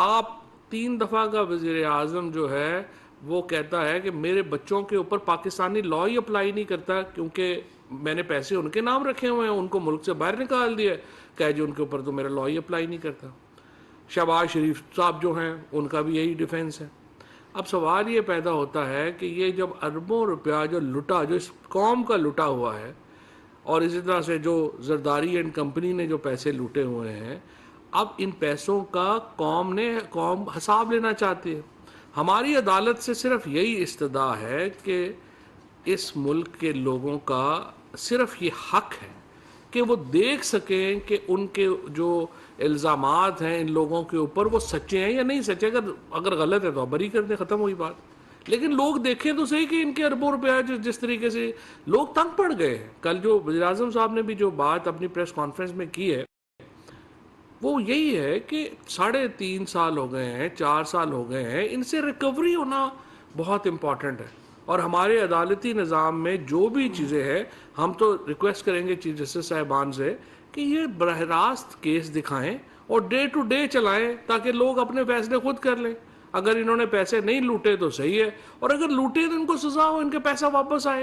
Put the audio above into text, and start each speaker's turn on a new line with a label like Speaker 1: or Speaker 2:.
Speaker 1: آپ 3 دفعہ کا وزیر اعظم جو ہے وہ کہتا ہے کہ میرے بچوں کے اوپر پاکستانی لا ہی اپلائی نہیں کرتا کیونکہ میں نے پیسے ان کے نام رکھے ہوئے ہیں، ان کو ملک سے باہر نکال دیا، کہ جی ان کے اوپر تو میرا لا ہی اپلائی نہیں کرتا۔ شہباز شریف صاحب جو ہیں ان کا بھی یہی ڈیفینس ہے۔ اب سوال یہ پیدا ہوتا ہے کہ یہ جب اربوں روپیہ جو لٹا، جو اس قوم کا لٹا ہوا ہے، اور اسی طرح سے جو زرداری اینڈ کمپنی نے جو پیسے لوٹے ہوئے ہیں، اب ان پیسوں کا قوم حساب لینا چاہتی ہے۔ ہماری عدالت سے صرف یہی استدعا ہے کہ اس ملک کے لوگوں کا صرف یہ حق ہے کہ وہ دیکھ سکیں کہ ان کے جو الزامات ہیں ان لوگوں کے اوپر وہ سچے ہیں یا نہیں سچے۔ اگر غلط ہے تو بری کر دیں، ختم ہوئی بات۔ لیکن لوگ دیکھیں تو صحیح کہ ان کے اربوں روپیہ جس طریقے سے لوگ تنگ پڑ گئے ہیں۔ کل جو وزیر اعظم صاحب نے بھی جو بات اپنی پریس کانفرنس میں کی ہے وہ یہی ہے کہ 3.5 سال ہو گئے ہیں، 4 سال ہو گئے ہیں، ان سے ریکوری ہونا بہت امپورٹنٹ ہے۔ اور ہمارے عدالتی نظام میں جو بھی چیزیں ہیں، ہم تو ریکویسٹ کریں گے چیف جسٹس صاحبان سے کہ یہ براہ راست کیس دکھائیں اور ڈے ٹو ڈے چلائیں تاکہ لوگ اپنے فیصلے خود کر لیں۔ اگر انہوں نے پیسے نہیں لوٹے تو صحیح ہے، اور اگر لوٹے تو ان کو سزا ہو، ان کے پیسہ واپس آئے۔